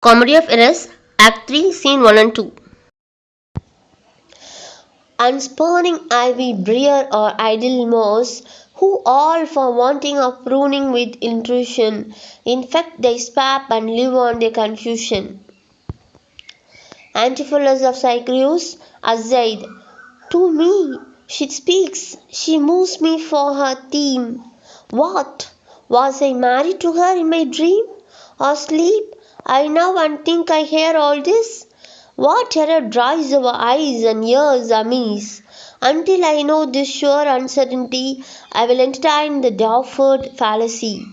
Comedy of Errors, Act 3, Scene 1 and 2. Unspurning ivy briar or idle moss, who all for wanting of pruning with intrusion, infect they swap and live on their confusion. Antipholus of Cycreus, Azaid. To me she speaks, she moves me for her theme. What? Was I married to her in my dream? Or sleep? I now and think I hear all this? What terror dries our eyes and ears amiss? Until I know this sure uncertainty, I will entertain the doubtful fallacy.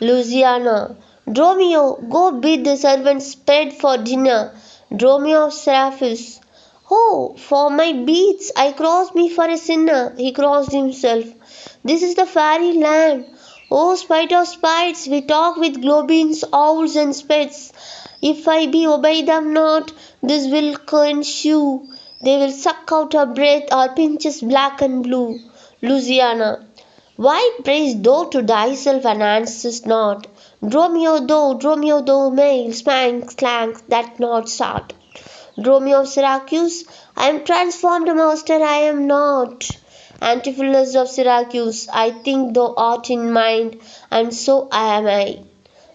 Louisiana. Dromio, go bid the servants spread for dinner. Dromio of Seraphis. Oh, for my beads, I cross me for a sinner. He crossed himself. This is the fairy land. Oh, spite of spites, we talk with globins, owls, and spits. If I be obey them not, this will ensue. They will suck out our breath or pinch us black and blue. Louisiana. Why praise thou to thyself and answerest not? Dromio thou, male, spank, slank, that not sort. Dromio of Syracuse, I am transformed, master, I am not. Antipholus of Syracuse, I think thou art in mind, and so am I.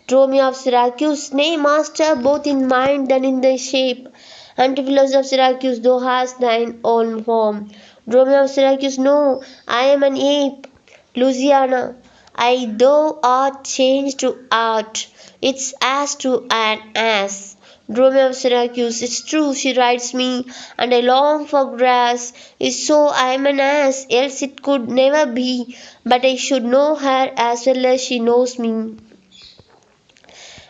Dromio of Syracuse, nay, master, both in mind and in thy shape. Antipholus of Syracuse, thou hast thine own form. Dromio of Syracuse, no, I am an ape. Louisiana, I thou art changed to art. It's as to an ass. Dromio of Syracuse, it's true she rides me, and I long for grass. It's so I am an ass, else it could never be. But I should know her as well as she knows me.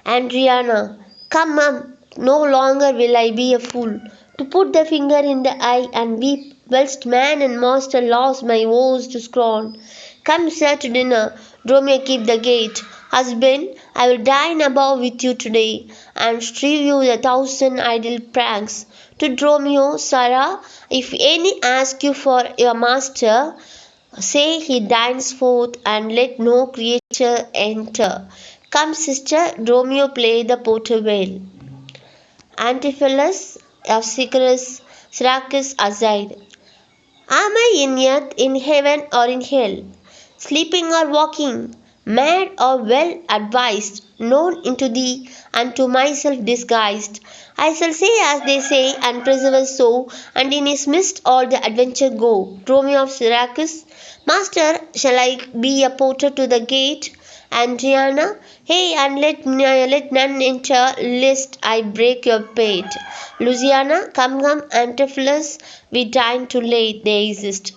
Adriana, come up, no longer will I be a fool to put the finger in the eye and weep, whilst man and master lost my woes to scorn. Come, sir, to dinner. Dromio, keep the gate. Husband, I will dine above with you today, and strive you a thousand idle pranks. To Dromio, Sarah, if any ask you for your master, say he dines forth, and let no creature enter. Come, sister, Dromio play the porter well. Antipholus of Syracuse aside. Am I in earth, in heaven, or in hell? Sleeping or walking? Mad or well advised? Known into thee, and to myself disguised? I shall say as they say, and persevere so, and in his midst all the adventure go. Dromio of Syracuse. Master, shall I be a porter to the gate? Adriana, hey, and let none enter, lest I break your pate. Louisiana, come, Antipholus, we dine too late, they exist.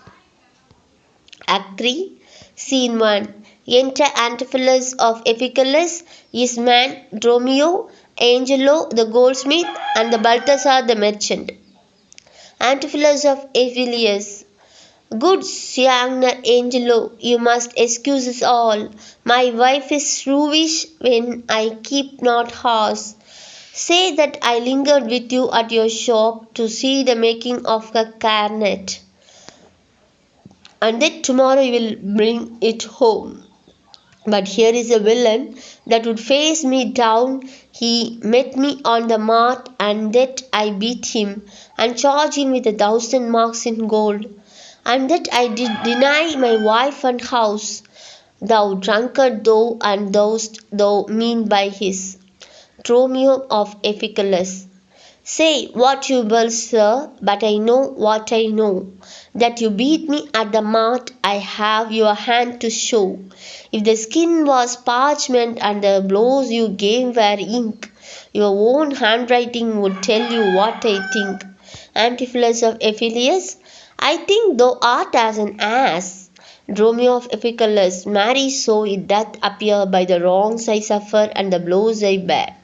Act 3, Scene 1. Enter Antipholus of Epicurus, his man Dromio, Angelo the goldsmith, and the Balthazar the merchant. Antipholus of Aphelius. Good young Angelo, you must excuse us all. My wife is shrewish when I keep not house. Say that I lingered with you at your shop to see the making of a carnet, and that tomorrow you will bring it home. But here is a villain that would face me down. He met me on the mart, and that I beat him, and charge him with 1,000 marks in gold, and that I did deny my wife and house. Thou drunkard thou, and dost thou mean by his Dromio of Epicurus. Say what you will, sir, but I know what I know. That you beat me at the mart, I have your hand to show. If the skin was parchment and the blows you gave were ink, your own handwriting would tell you what I think. Antipholus of Aphelius, I think thou art as an ass. Dromio of Epicurus, marry so it doth appear by the wrongs I suffer and the blows I bear.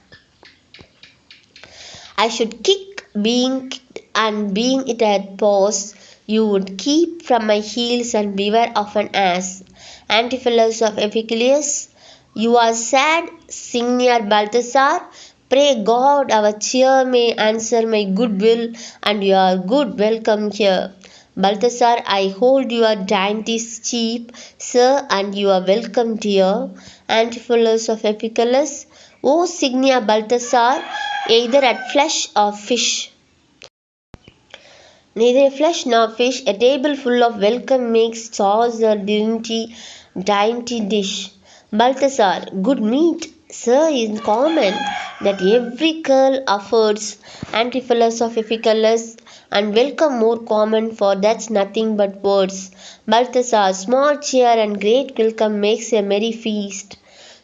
I should kick being kicked, and being it had paused, you would keep from my heels and beware of an ass. Antipholus of Epicurus, you are sad, Signor Balthazar. Pray God our cheer may answer my good will, and you are good welcome here. Balthazar, I hold your dainties cheap, sir, and you are welcome, dear. Antipholus of Epicurus, O Signia Balthasar, either at flesh or fish. Neither flesh nor fish, a table full of welcome makes sauce or dainty dish. Balthasar, good meat, sir, is common that every curl affords. Antipholus of Epicurus, and welcome more common, for that's nothing but words. Balthasar, small cheer and great welcome makes a merry feast.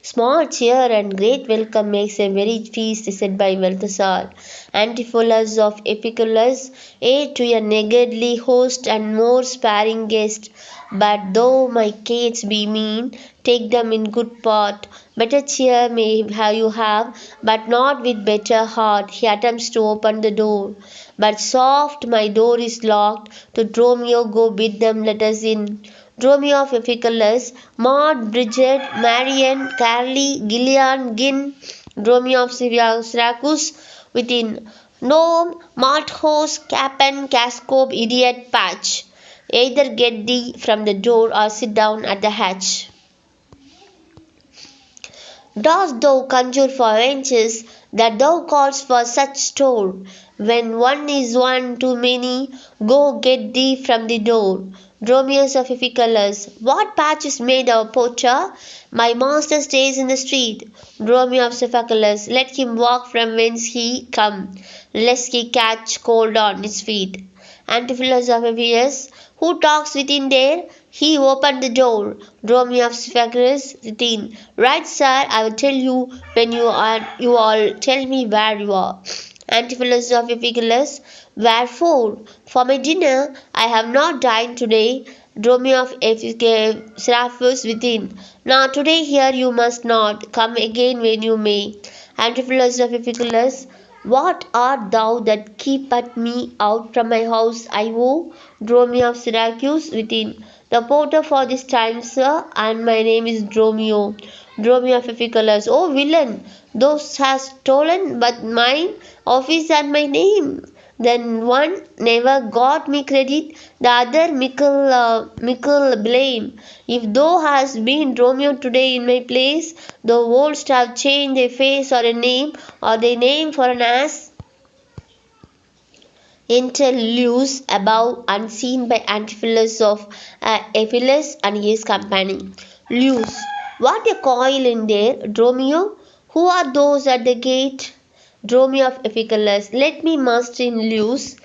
Small cheer and great welcome makes a merry feast, said by Balthasar. Antipholus of Epicurus, aid to a niggardly host and more sparing guest. But though my cates be mean, take them in good part. Better cheer may you have, but not with better heart. He attempts to open the door. But soft, my door is locked. To Dromio go bid them let us in. Dromio of Epicurus, Maud, Bridget, Marian, Carly, Gillian, Gin, Dromio of Syracuse, within. Gnome, Malthouse, Capon, Cascope, Idiot, Patch. Either get thee from the door or sit down at the hatch. Dost thou conjure for wenches that thou call'st for such store? When one is one too many, go get thee from the door. Dromius of Epicurus, what patch is made of porter? My master stays in the street. Dromio of Cephalus, let him walk from whence he come, lest he catch cold on his feet. Antipholus of Epicurus, who talks within there? He opened the door. Dromio of Cephalus within. Right, sir, I will tell you when you all tell me where you are. Antipholus of Epicurus, wherefore? For my dinner I have not dined today. Dromio of Seraphus within. Now today here you must not. Come again when you may. Antipholus of Epicurus, what art thou that keepeth me out from my house, Io? Dromio of Syracuse within. The porter for this time, sir, and my name is Dromio. Dromio of Epicurus, oh villain, thou hast stolen but mine office and my name. Then one never got me credit, the other mickle blame. If thou hast been Romeo today in my place, thou wouldst have changed a face or a name, or thy name for an ass. Enter Lewis above, unseen by Antipholus of Epicurus and his company. Lewis, what a coil in there, Dromio? Who are those at the gate? Dromio of Epicurus, let me master in Lewis.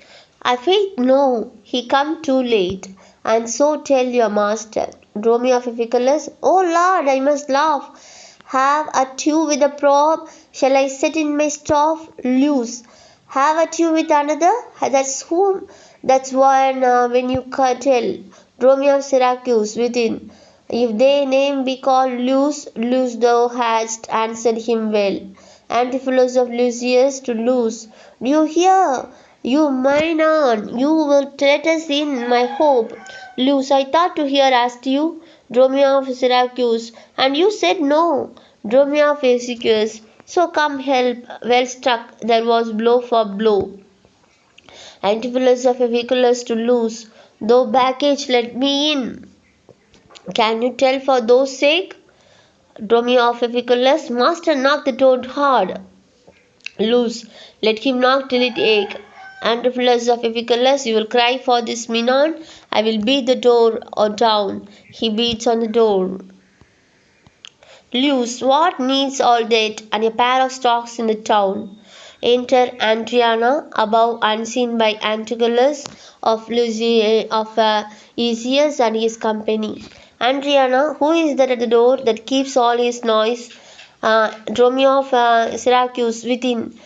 I faith no, he come too late, and so tell your master. Dromio of Epicurus, oh Lord, I must laugh. Have at you with a probe, shall I set in my staff? Lewis, have at you with another? That's whom? That's one when you tell. Dromio of Syracuse within. If thy name be called Luce thou hast answered him well. Antipholus of Lucius to Luce. Do you hear? You mine on, you will let us in, my hope. Luce, I thought to hear asked you. Dromio of Syracuse, and you said no. Dromio of Syracuse, so come help, well struck, there was blow for blow. Antipholus of Epicurus to Luce, though baggage let me in. Can you tell for those sake? Dromio of Epicurus, master knock the door hard. Luce, let him knock till it ache. Antipholus of Epicurus, you will cry for this Minon, I will beat the door or down. He beats on the door. Luce, what needs all that and a pair of stocks in the town? Enter Adriana, above unseen by Antigonus of Ezius and his company. Adriana, who is that at the door that keeps all his noise? Dromio of Syracuse within.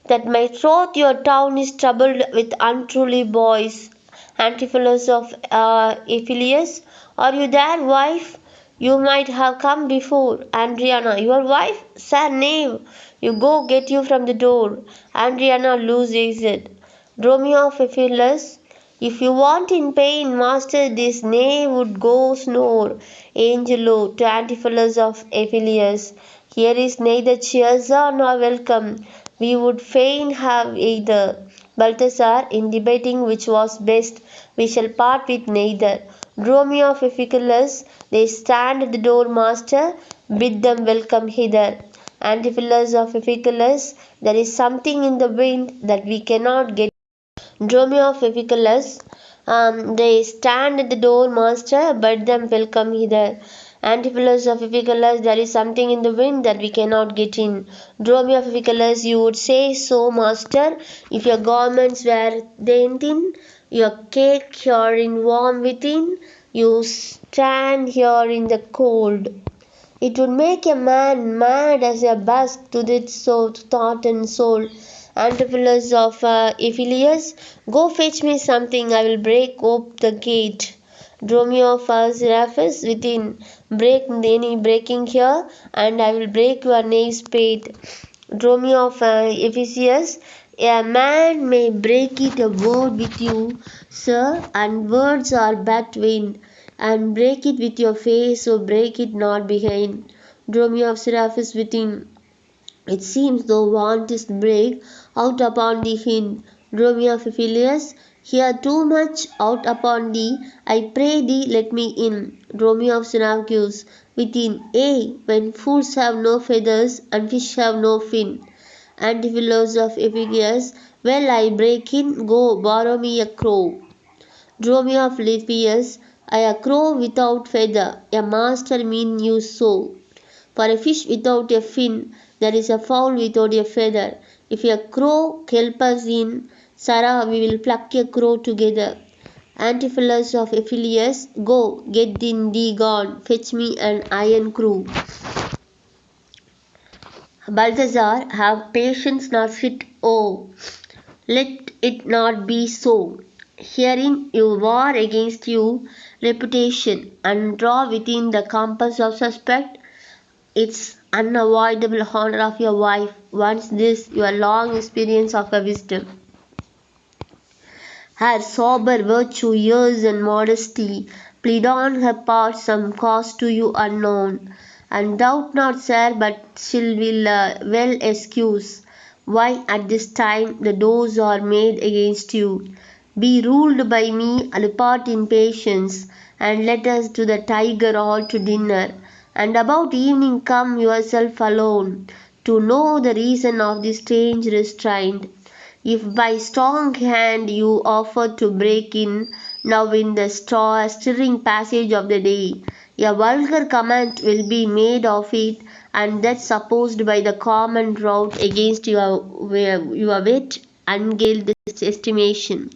That my troth your town is troubled with unruly boys. Antipholus of Epicurus, are you there, wife? You might have come before. Adriana, your wife? Sir, knave. You go get you from the door. Adriana loses it. Dromio of Epicurus, if you want in pain, master, this knave would go snore. Angelo to Antipholus of Epicurus, here is neither cheers nor welcome. We would fain have either. Balthasar, in debating which was best, we shall part with neither. Dromio of Epicurus, they stand at the door, master, bid them welcome hither. Antipholus of Epicurus, there is something in the wind that we cannot get. Dromio of Epicurus, they stand at the door, master, bid them welcome hither. Antipholus of Epicurus, there is something in the wind that we cannot get in. Dromio of Epicurus, you would say so, master, if your garments were thin, your cake here in warm within, you stand here in the cold. It would make a man mad as a busk to its soul, thought and soul. Antipholus of Ephialus, go fetch me something, I will break ope the gate. Dromio of Seraphis, within, break any breaking here, and I will break your knave spade. Dromio of Ephesus, a man may break it a word with you, sir, and words are but wind, and break it with your face, so break it not behind. Dromio of Seraphis, within, it seems thou wantest break out upon the hind. Dromio of Ephialus, here too much out upon thee, I pray thee let me in. Dromio of Syracuse, within, ay, when fools have no feathers and fish have no fin. Antipholus of Epicurus, well I break in, go borrow me a crow. Dromio of Lepidus, a crow without feather, a master mean you so. For a fish without a fin, there is a fowl without a feather. If a crow help us in, Sarah, we will pluck a crow together. Antipholus of Ephialus, go, get thee gone, fetch me an iron crew. Balthazar, have patience, not sit, oh, let it not be so. Herein you war against you reputation, and draw within the compass of suspect its unavoidable honor of your wife. Once this your long experience of her wisdom. Her sober virtue, years, and modesty plead on her part some cause to you unknown. And doubt not, sir, but she will well excuse why at this time the doors are made against you. Be ruled by me, depart in patience, and let us to the tiger hall to dinner. And about evening come yourself alone, to know the reason of this strange restraint. If by strong hand you offer to break in, now in the stirring passage of the day, a vulgar comment will be made of it, and that supposed by the common route against your wit and guilt estimation,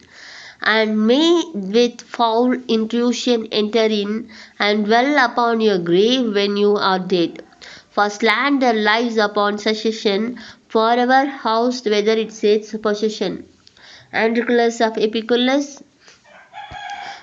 and may with foul intrusion enter in, and dwell upon your grave when you are dead. For slander lies upon succession, forever housed whether it sets possession. Androclus of Epicurus,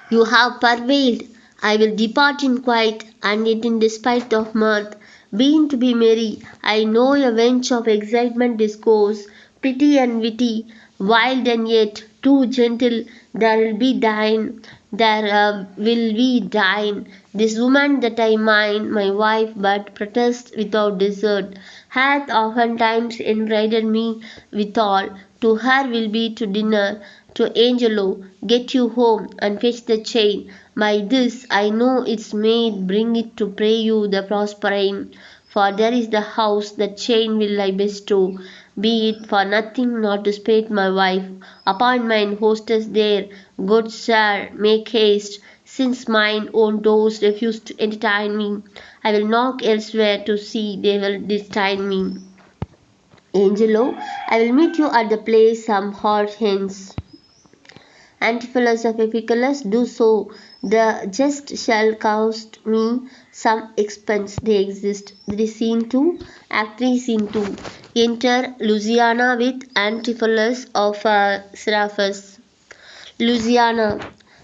you have prevailed. I will depart in quiet, and yet in despite of mirth. Being to be merry, I know a wench of excitement discourse, pretty and witty, wild and yet too gentle. There will be dine, there will be dine. This woman that I mind, my wife, but protest without desert, hath oftentimes invited me withal. To her will be to dinner, to Angelo, get you home and fetch the chain. By this I know its made, bring it to pray you the prospering. For there is the house, the chain will I bestow. Be it for nothing not to spate my wife. Appoint mine hostess there, good sir, make haste. Since mine own doors refuse to entertain me, I will knock elsewhere to see they will disdain me. Angelo, I will meet you at the place some hot hence. Antipholus of Epicurus, do so. The just shall cost me some expense. They exist. This is scene 2, Act 3, Scene 2. Enter Louisiana with Antipholus of Seraphus. Louisiana,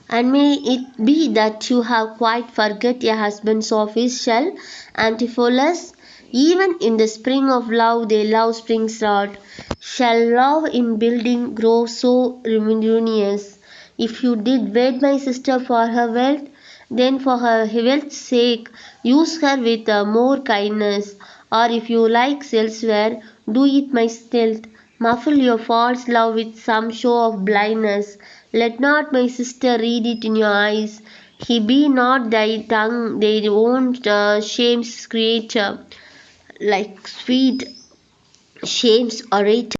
and may it be that you have quite forgot your husband's office, shall Antipholus? Even in the spring of love they love springs rot. Shall love in building grow so ruinous? If you did wed my sister for her wealth, then for her wealth's sake use her with more kindness, or if you like elsewhere, do it my stealth. Muffle your false love with some show of blindness. Let not my sister read it in your eyes. He be not thy tongue, their own shame's creator. like sweet shames orator.